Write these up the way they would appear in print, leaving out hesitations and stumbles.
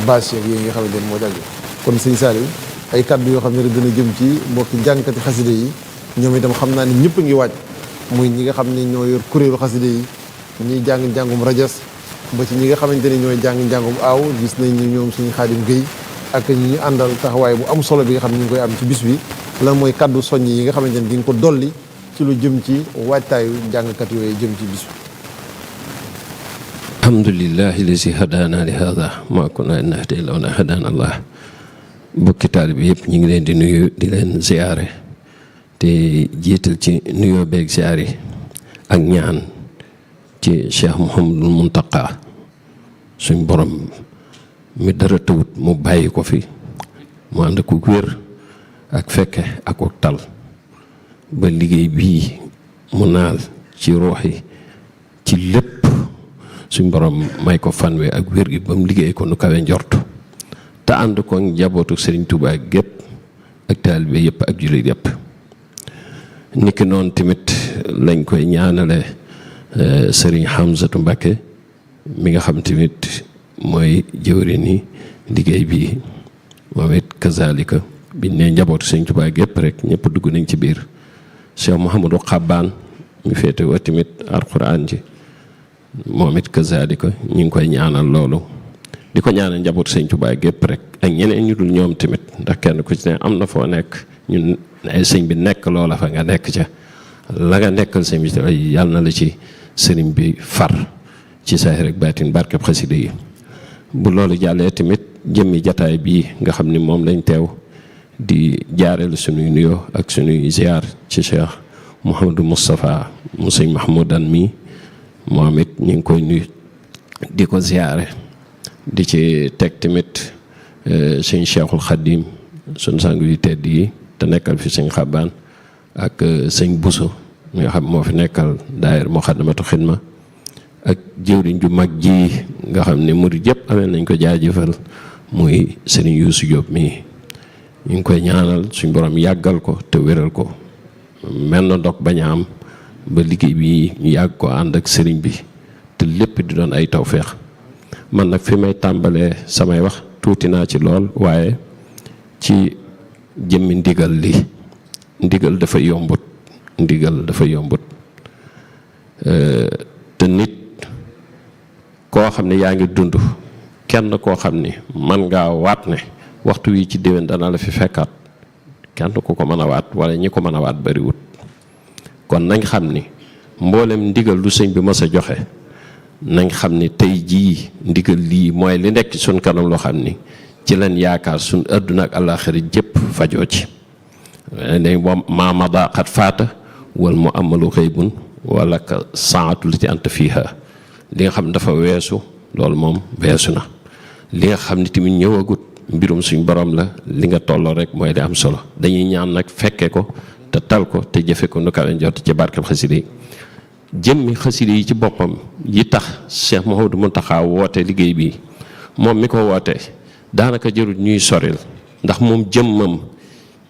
bâche yeeg yi nga xamante ne moo jàgg kon sëñ Saliou ay kaddu yoo xam ne rek gën a jëm ci mbokki jàngkati xaside yi ñoom itam xam naa ne ñëpp a ngi waaj muy ñi nga xam ne ñoo yor kuréelu xaside yi ñiy jàng njàngum rajas ba ci ñi nga xamante ne ñooy jàng njàngum aaw gis nañ ni ñoom suñu Xaadim Guèye ak ñi ñu àndal taxawaay bu am solo bi nga xam ne ñu ngi koy am ci bis bi lan mooy kaddu soññ yi nga xamante ne di nga ko dolli ci lu jëm ci waajtaayu jàngkat yooyu jëm ci bis bi. alhamdulillahi lazi hadaana li hada ma kunna nahtadiya lawlaa an hadaana Allah. bokki taalibe bi yëpp ñu ngi leen di nuyu di leen ziyaare te jiital ci nuyoo beeg ziyaar yi ak ñaan ci Cheikh Mouhamadul Muntaqa suñ borom mi dara tawut mu bàyyi ko fi mu ànd ak wér ak fekke ak tal ba liggéey bii mu naal ci ruux yi ci lépp suñ borom may ko fanwe ak wér gi ba mu liggéey ko nu kawe njort te ànd ko njabootu Serigne Touba gépp ak taalibe yëpp ak jullit yëpp niki noonu tamit lañ koy ñaanale Serigne Hamzatu Mbacké mi nga xam tamit mooy jëwriñi liggéey bi moom it kazalika biñ ne njabootu Serigne Touba gépp rek ñëpp dugg nañ ci biir Cheikh Mouhamadou Xabbaan mi féete wa tamit alquran ji moom it kazalika ñu ngi koy ñaanal loolu di ko ñaanal njabootu Sëñ Tuubaa gépp rek ak ñeneen ñu dul ñoom tamit ndax kenn ku ci ne am na foo nekk ñun ay sëñ bi nekk loola fa nga nekk ca la nga nekkal sëñ bi yàlla na la ci sëriñ bi far ci saahir ak baatin barkeb xasida yi bu loolu jàllee tamit jëmmi jataay bii nga xam ni moom lañ teew di jaareel suñuy nuyoo ak suñuy ziar ci Cheikh Mouhamadou Moustapha mu sëñ Mahmoudan mi moom it ñu ngi koy nuyu di ko ziare di ci teg tamit sëñ Cheikhul Khadim suñ sang yu tedd yi te nekkal fi sëñ Xabbaan ak sëñ Bousso mi nga xam moo fi nekkal daayira Moukhaddamatoul Khidma ak jëwriñ ju mag ji nga xam ne murid yëpp amee nañ ko jaajëfal muy sëriñ Youssou Diop mii ñu ngi koy ñaanal suñ borom yàggal ko te wéral ko mel na ndog bañ a am ba liggéey bi ñu yàgg ko ànd ak sëriñ bi te lépp di doon ay tawféex man nag fi may tàmbalee samay wax tuuti naa ci lool waaye ci jëmmi ndigal li ndigal dafa yombut te nit koo xam ne yaa ngi dund kenn koo xam ni man ngaa waat ne waxtu wi ci déwén dana la fi fekkaat kenn ku ko mën a waat wala ñi ko mën a waat bariwut kon nañ xam ni mboolem ndigal lu sëñ bi mës a joxe nañ xam ni tey jii ndigal lii mooy li nekk suñ kanam loo xam ni ci leen yaakaar suñ àdduna ak àllaaxira jëpp fajoo ci dañ maa mada xat faata wal mu amalu xëybun wala ka saatu li ci ant fiiha li nga xam ne dafa weesu loolu moom weesu na li nga xam ne tamit ñëwagut mbirum suñ borom la li nga tolloo rek mooy di am solo dañuy ñaan nag fekke ko te tal ko te jëfe ko nu kawe njort ci barkeb xasida yi jëmmi xasida yi ci boppam yi tax Cheikh Mouhamadou Mountakha woote liggéey bi moom mi ko woote daanaka jërul ñuy soril ndax moom jëmmam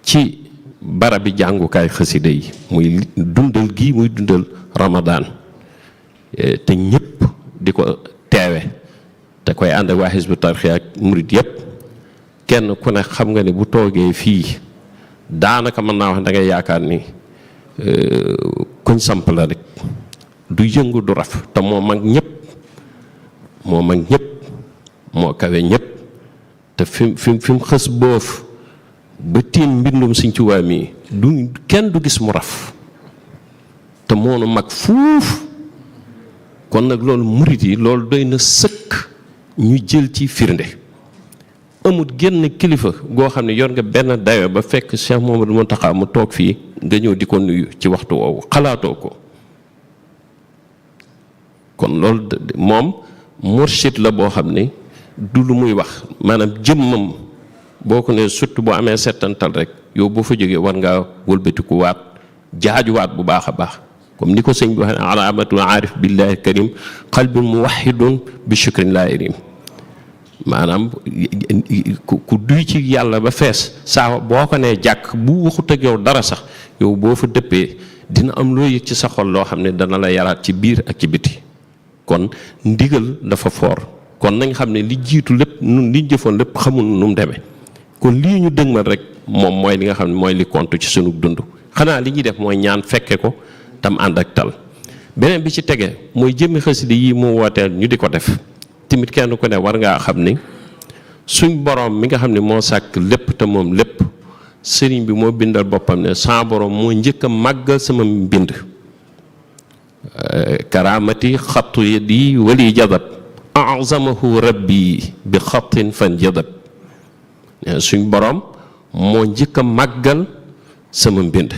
ci barabi jàngukaay xasida yi muy dundal gii muy dundal Ramadan te ñëpp di ko teewe te koy ànd ak waa Hizbut Tarqiyyah ak murit yëpp kenn ku ne xam nga ne bu toogee fii daanaka mën naa wax da ngay yaakaar ni kuñ samp la rek du yëngu du raf te moo mag ñëpp moo kawe ñëpp te fi mu xës boof ba tiim mbindum Sëñ Tuubaa mi du kenn du gis mu raf te moonu mag fuuf kon nag loolu murit yi loolu doy na sëkk ñu jël ci firnde amut génn kilifa goo xam ne yor nga benn dayo ba fekk Cheikh Mouhamadou Mountakha mu toog fii nga ñëw di ko nuyu ci waxtu woowu xalaatoo ko kon loolu moom mursid la boo xam ne du lu muy wax maanaam jëmmam boo ko ne surtout boo amee settantal rek yow boo fa jógee war ngaa wëlbatiku waat jaajuwaat bu baax a baax comme ni ko sëñ bi waxee alaamatul aarif billahi karim qalbun muwahidun bi shukrin laa irim maanaam ku duy ci yàlla ba fees saa boo ko nee jàkk bu waxut ak yow dara sax yow boo fa dëppee dina am loo yëg ci sa xol loo xam ne dana la yaraat ci biir ak ci biti kon ndigal dafa foor kon nañ xam ne li jiitu lépp nun liñ jëfoon lépp xamul nu mu demee kon lii ñu dëgmal rek moom mooy li nga xam ne mooy li compte ci sunu dund xanaa li ñuy def mooy ñaan fekke ko tam ànd ak tal beneen bi ci tege mooy jëmmi xasida yi mu wooteel ñu di ko def tamit kenn ku ne war ngaa xam ni suñ borom mi nga xam ne moo sàkk lépp te moom lépp sëriñ bi moo bindal boppam ne sa borom moo njëkk a màggal sama mbind karaamati xattu yadi wali jadab azamahu rabbi bi xattin fan jadab suñ borom moo njëkk a màggal sama mbind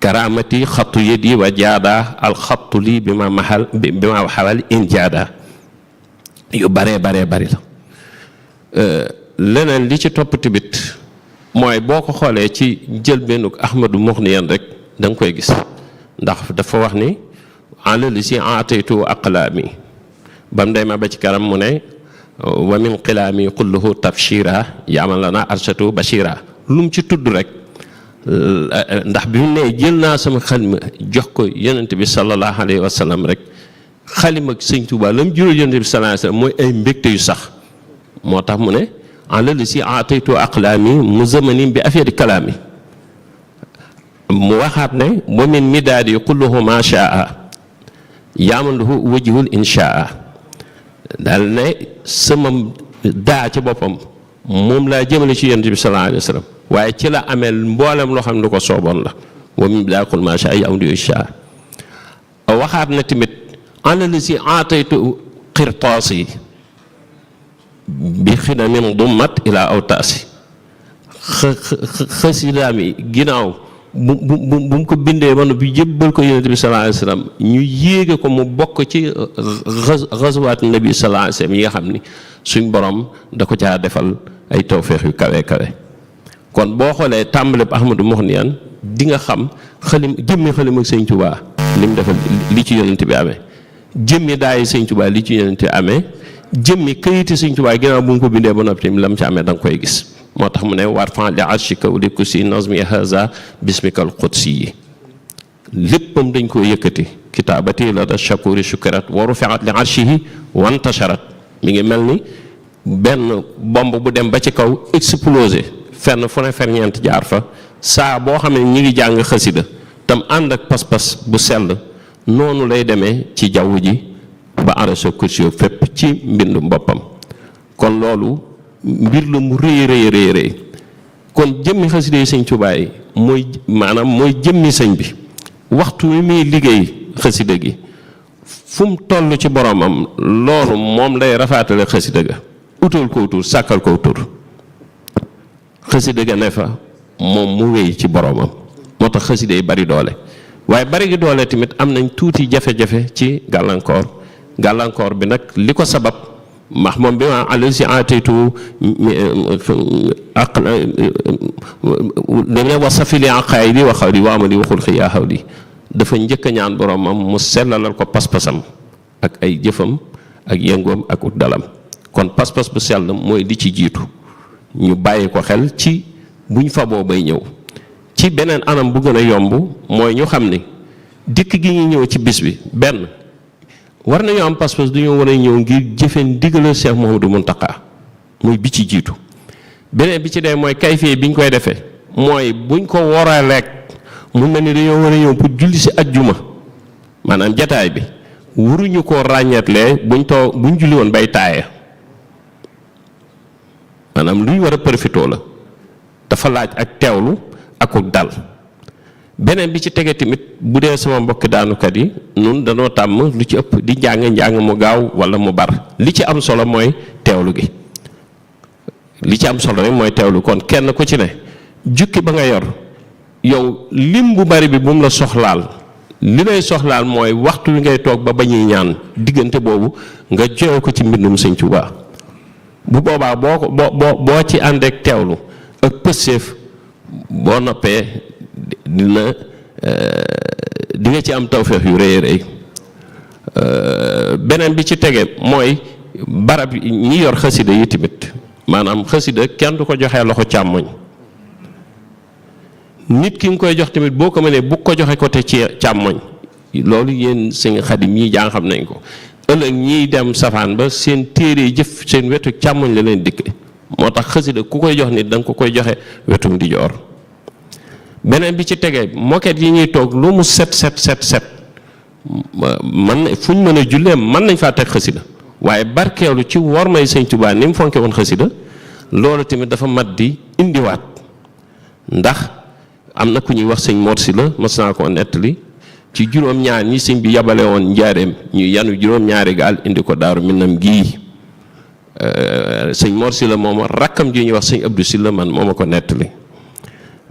karaamati xattu yadi wa jaada alxattu lii bi ma waxawal in jaada yu baree bari la leneen li ci topp tamit mooy boo ko xoolee ci njëlbéenug Ahmadu Muxniyan rek da nga koy gis ndax dafa wax ni alali si aataytu aqlaami ba mu demee ba ci kanam mu ne wa min qilaami kulluhu tabshira yaamal lana arshatu bashira lu mu ci tudd rek ndax bi mu ne jël naa sama xalima jox ko yonent bi sallallahu alayhi wa sallam rek xalima sëñ Tuubaa la mu jural yonent bi sallallahu alayhi wa sallam mooy ay mbégte yu sax moo tax mu ne alali si aataytu aqlaami mu zamani bi affaire kalaami mu waxaat ne wa min midaadi kulluhu ma shaa yaamanduhu wajhul inshaa daal ne sama daa ci boppam moom laa jëmale ci yonent bi sallallahu alayhi wa sallam waaye ci la amee mboolem loo xam ne lu ko sooboon la wa min midaadi kulluhu ma shaa yaamanduhu inshaa waxaat na tamit alali si aataytu qirtaasi bi xidamin dummat ila awtaasi xasidaam yi ginnaaw bu mu ko bindee ba noppi jébbal ko yonent bi sallallahu alayhi wa sallam ñu yéege ko mu bokk ci xaswaat nabi sallallahu alayhi wa sallam yi nga xam ni suñ borom da ko caa defal ay tawféex yu kawe kon boo xoolee tàmbale bu Ahmadu Muxniyan di nga xam jëmmi xalim ak sëñ Tuubaa li mu defal li ci yonent bi amee jëmmi daayi sëñ Tuubaa li ci yonent bi amee jëmmi kayiti sëñ Tuubaa ginnaaw bu mu ko bindee ba noppi la mu ci amee da nga koy gis moo tax mu ne war fan li arshika wa li kursi nazmi haza bismikal qudsi yi léppam dañ koo yëkkati kitaabati la da shakuri shukirat wa rufiat li arshihi wantasharat mi ngi mel ni benn bomb bu dem ba ci kaw explosé fenn fu ne ferñeent jaar fa saa boo xam ne ñi ngi jàng xasida tam ànd ak pas-pas bu sell noonu lay demee ci jaww ji ba arrêté kursi fépp ci mbindum boppam kon loolu mbir la mu rëy kon jëmmi xasida yi sëñ Tuubaa yi mooy jëmmi sëñ bi waxtu wi muy liggéey xasida gi fu mu toll ci boromam loolu moom lay rafaatale xasida ga utal ko tur sàkkal ko tur xasida ga ne fa moom mu wéy ci boromam moo tax xasida yi bari doole waaye bari gi doole tamit am nañ tuuti jafe-jafe ci gàllankoor bi nag li ko sabab ndax moom bi ma alal si aataytu dane wa safili aqaayidi wa xawli wa amali wa xulqi yaa xawli dafa njëkk a ñaan boromam mu sellalal ko pas-pasam ak ay jëfam ak yëngoom ak ut dalam kon pas-pas bu sell mooy li ci jiitu ñu bàyyi ko xel ci buñ faboo bay ñëw ci beneen anam bu gën a yomb mooy ñu xam ni dikk gi ñu ñëw ci bis bi benn war nañu am pas-pas du ñu war a ñëw ngir jëfe ndigalal Cheikh Mouhamadou Mountakha muy bi ci jiitu beneen bi ci dee mooy kayfee bi ñu koy defee mooy buñ ko war lekk mun na ni dañoo war a ñëw pour julli si ajjuma maanaam jataay bi waruñu ko ràññeetlee buñ julli woon bay taaye maanaam luy war a profitoo la dafa laaj ak teewlu ak dal beneen bi ci tege tamit bu dee sama mbokki daanukat yi nun danoo tàmm lu ci ëpp di njàng mu gaaw wala mu bar li ci am solo mooy teewlu gi li ci am solo rek mooy teewlu kon kenn ku ci ne jukki ba nga yor yow lim bu bari bi bu mu la soxlaal li lay soxlaal mooy waxtu wi ngay toog ba bañuy ñaan diggante boobu nga joxe ko ci mbindum Sëñ Tuubaa bu boobaa boo ci ànd ak teewlu ak pësseef boo noppee di nga ci am tawfeex yu rëy beneen bi ci tege mooy barab ñi yor xasida yi tamit maanaam xasida kenn du ko joxee loxo càmmoñ nit ki nga koy jox tamit boo ko mënee bu ko joxe côté ci càmmoñ loolu yéen sëñ Xadim ñii jàng xam nañ ko ëllëg ñiy dem safaan ba seen téere jëf seen wetu càmmoñ la leen dikke moo tax xasida ku koy jox nit da nga ko koy joxe wetum di joor. beneen bi ci tegee moket yi ñuy toog lu mu set man fu ñu mën a jullee mën nañ faa teg xasida waaye barkeelu ci wormay Sëñ Tuubaa ni mu fonke woon xasida loolu tamit dafa mat di indiwaat. ndax am na ku ñuy wax sëñ Mor Sylla mas naa ko nettali ci juróom-ñaar ñi sëñ bi yabale woon njaareem ñu yanu juróom-ñaari gaal indi ko Daaru Minam gii sëñ Mor Sylla moom rakkam ji ñuy wax sëñ Abdou Sylla man moo ma ko nettali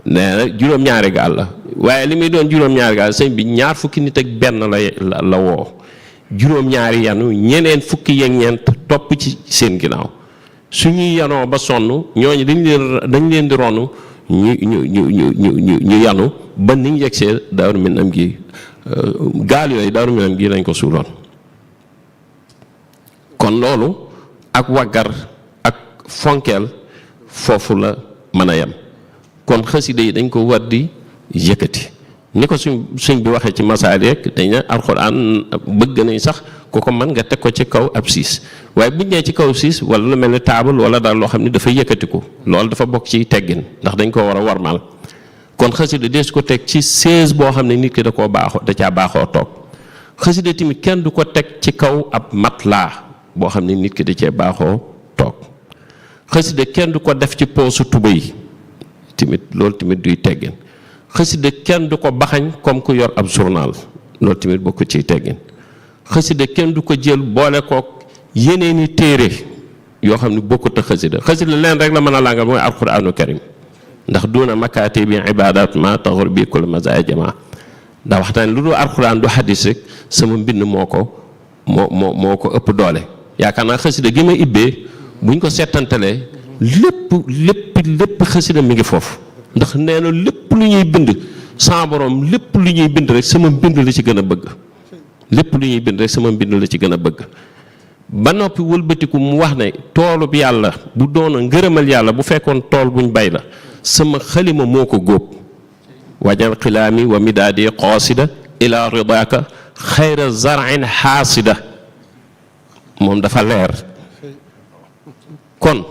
nee na juróom-ñaari gaal la waaye li muy doon juróom-ñaari gaal sëñ bi ñaar fukki nit ak benn la woo juróom-ñaari yanu ñeneen fukki yeeg ñeent topp ci seen ginnaaw suñuy yanoo ba sonn ñooñu dañ leen di ronu ñu yanu ba ni ñu yegsee Daaru Minam gi gaal yooyu Daaru Minam gi lañ ko suuloon. kon loolu ak waggar ak fonkeel foofu la mën a yem kon xasida yi dañ ko war di yëkkati ni ko suñ bi waxee ci Masaalik dañ ne alxuraan bëgg nañ sax ku ko mën nga teg ko ci kaw ab siis waaye buñ nee ci kaw siis wala lu mel ni taabal wala daal loo xam ne dafay yëkkatiku loolu dafa bokk ci teggin ndax dañ koo war a warmal kon xasida dees ko teg ci chaise boo xam ne nit ki da caa baaxoo toog xasida tamit kenn du ko teg ci kaw ab matelas boo xam ne nit ki da cee baaxoo toog xasida kenn du ko def ci poosu tubéy tamit loolu tamit duy teggin xasida kenn du ko baxañ comme ku yor ab journal loolu tamit bokk ciy teggin xasida kenn du ko jël boole kook yeneeni téere yoo xam ne bokkut a xasida leen rek la mën a làngal mooy alquraanu karim ndax duuna makaati bi ibadat ma taxur bi kul mazaya jama ndax waxtaan lu dul alquraan du hadis rek sama mbind moo ko ëpp doole yaakaar naa xasida gi ma ibbee buñ ko settantalee lépp xasida mi ngi foofu ndax nee na lépp lu ñuy bind sama borom lépp lu ñuy bind rek sama mbind la ci gën a bëgg lépp lu ñuy bind rek sama mbind la ci gën a bëgg ba noppi wëlbatiku mu wax ne toolub yàlla bu doona ngërëmal yàlla bu fekkoon tool buñ bay la sama xalima moo ko góob wajal xilaami wa midaadi qaasida ila ridaaka xayra zarin xaasida moom dafa leer kon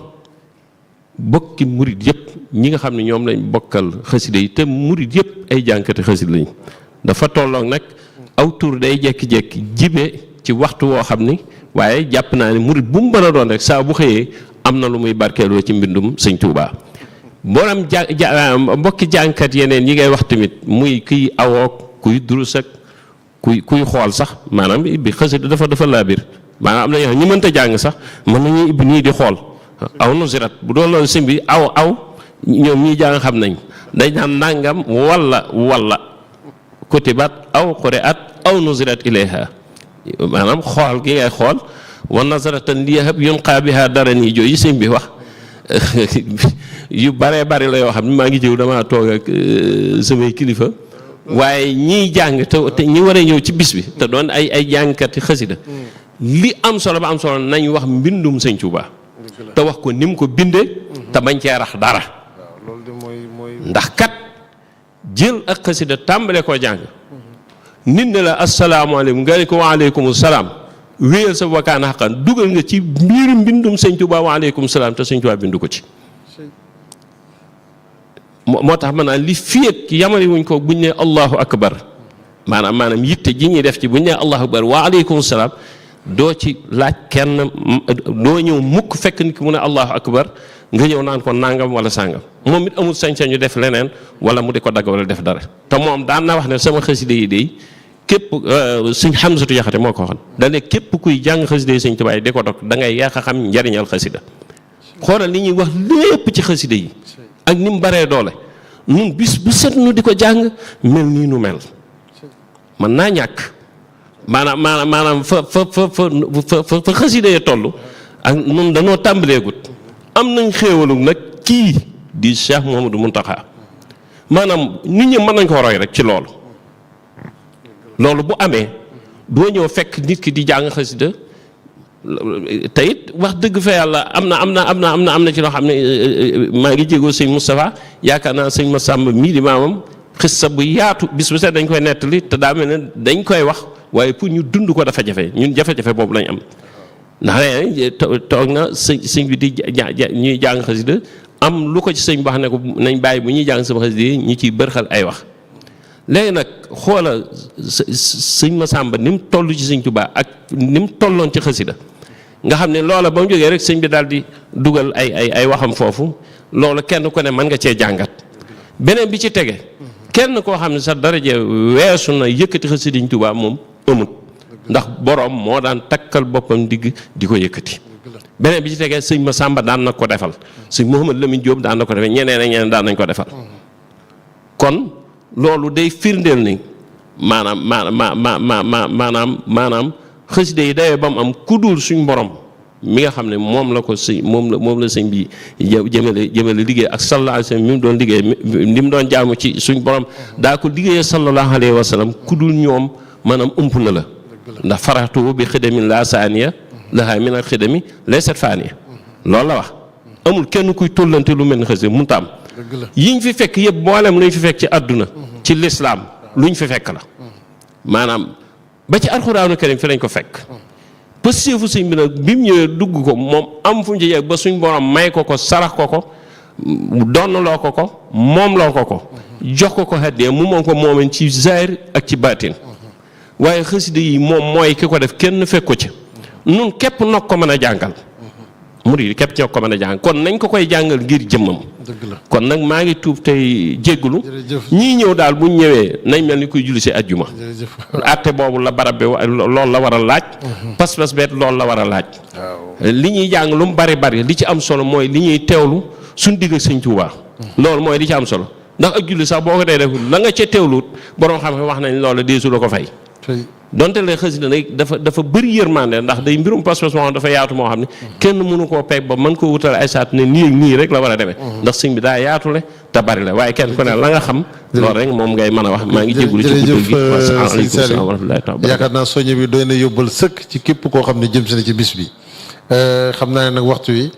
bokki murit yëpp ñi nga xam ne ñoom lañ bokkal xasida yi te murit yëpp ay jànkati xasida lañ dafa tolloog nag aw tur day jekki-jekki jibe ci waxtu woo xam ni waaye jàpp naa ne murit bu mu mën a doon rek saa bu xëyee am na lu muy barkeeloo ci mbindum Sëñ Tuubaa boolem mbokki jànkat yeneen yi ngay wax tamit muy kuy awook kuy durus ak kuy xool sax maanaam ibbi xasida dafa laabir maanaam am na ñoo ñi mënta jàng sax mën nañuy ibbi nii di xool aw nusirat bu doon loolu sëñ bi aw ñoom ñii jàng xam nañ dañ naan nangam wala kutibat aw quri'at aw nusirat ilayha maanaam xool gi ngay xool wa nazaratan liyahab yunqa biha dara nii jooyu sëñ bi wax yu baree bari la yoo xam ne maa ngi jëw damaa toog ak samay kilifa waaye ñiy jàng te ñi war a ñëw ci bis bi te doon ay jàngkati xasida li am solo ba am solo nañ wax mbindum Sëñ Tuubaa te wax ko ni mu ko bindee te bañ cee rax dara ndax kat jël ak xasida tàmbale koo jàng nit ne la asalaamaaleykum nga ne ko waaleykum salaam wéyal sa wakkaan xaqan dugal nga ci mbiru mbindum Sëñ Tuubaa waaleykum salaam te Sëñ Tuubaa bindu ko ci moo tax maanaam li fiyeeg yamale wuñ ko buñ ne allahu akbar maanaam yitte ji ñuy def ci buñ ne allahu akbar waaleykum salaam doo ci laaj kenn doo ñëw mukk fekk nit ki mu ne allahu akbar nga ñëw naan ko nangam wala sàngam moom it amul sañ-sañu def leneen wala mu di ko dagg wala def dara te moom daan na wax ne sama xasida yi day képp Sëñ Xamsatu Jaxate moo ko waxoon da ne képp kuy jàng xasida yi Sëñ Tuubaa yi di ko dog da ngay yàq a xam njariñal xasida xoolal li ñuy wax lépp ci xasida yi ak ni mu baree doole nun bis bu set nu di ko jàng mel nii nu mel mën naa ñàkk maanaam fa xasida ya toll ak nun danoo tàmbaleegut am nañ xéewalug nag kii di Cheikh Mouhamadou Mountakha maanaam nit ñi mën nañ ko roy rek ci loolu bu amee doo ñëw fekk nit ki di jàng xasida te it wax dëgg fa yàlla am na ci loo xam ne maa ngi jégoo sëñ Moustapha yaakaar naa sëñ Massamba mii di maamam xissa bu yaatu bis bu set dañ koy nettali te daa mel ne dañ koy wax waaye pour ñu dund ko dafa jafe ñun jafe-jafe boobu lañ am ndax toog na sëñ bi di ñuy jàng xasida am lu ko ci sëñ wax ne ko nañ bàyyi bu ñuy jàng sama xasida yi ñu ciy bërxal ay wax léegi nag xoola sëñ Masamba ni mu toll ci sëñ Tuubaa ak ni mu tolloon ci xasida nga xam ne loola ba mu jógee rek sëñ bi daal di dugal ay waxam foofu loolu kenn ku ne mën nga cee jàngat beneen bi ci tege kenn koo xam ne sa daraje weesu na yëkkati xasida sëñ Tuubaa moom amut ndax boroom moo daan takkal boppam digg di ko yëkkati beneen bi ci tegee sëñ Masamba daan na ko defal sëñ Mouhamad Lamine Diop daan na ko defal ñeneen ak ñeneen daan nañ ko defal kon loolu day firndeel ni maanaam xasida yi dayoo ba mu am ku dul suñ borom mi nga xam ne moom la ko sëñ moom la sëñ bi jëmale liggéey ak sallallahu alayhi wa sallam mi mu doon liggéey ni mu doon jaamu ci suñ borom daa ko liggéeyee sallallahu alayhi wa sallam ku dul ñoom maanaam ëmp na la ndax faraxtu bi xidamin la saaniya lahaa min al xidami laysat faaniya loolu la wax amul kenn kuy tollante lu mel ni xasida mënut a am yiñ fi fekk yëpp mboolem luñ fi fekk ci àdduna ci lislaam luñ fi fekk la maanaam ba ci alxuraanu karim fi lañ ko fekk pëstéefu sëñ bi nag bi mu ñëwee dugg ko moom am fu mu ci yegg ba suñ borom may ko sarax ko donnaloo ko moom loo ko jox ko haddee mu moom ko moomeen ci zahir ak ci baatin waaye xasida yi moom mooy ki ko def kenn fekk ko ci nun képp nag ko mën a jàngal murid képp ñoo ko mën a jàng kon nañ ko koy jàngal ngir jëmmam kon nag maa ngi tuub tey jéggulu ñii ñëw daal buñ ñëwee nañ mel ni kuy julli si ajjuma atte boobu la barab bi loolu la war a laaj pas-pas beet loolu la war a laaj li ñuy jàng lu mu bari li ci am solo mooy li ñuy teewlu suñ digg ak Sëñ Tuubaa loolu mooy li ci am solo ndax ak julli sax boo ko dee def la nga ca teewluut borom xam wax nañ loola deesu la ko fay donte lay xasida nag dafa bëri yërmande ndax day mbirum pas-pas moo xam dafa yaatu moo xam ne kenn mënu koo peeg ba mën koo wutal ay saat ne nii ak nii rek la war a demee ndax sëñ bi daa yaatule te bari la waaye kenn ku ne la nga xam loolu rek moom ngay mën a wax maa ngi jégalu ci guddal gi asalaamaaleykum wa rahmatullahi taala yaakaar naa soññe bi doy na yóbbal sëkk ci képp koo xam ne jëm si na ci bis bi xam naa ne nag waxtu wi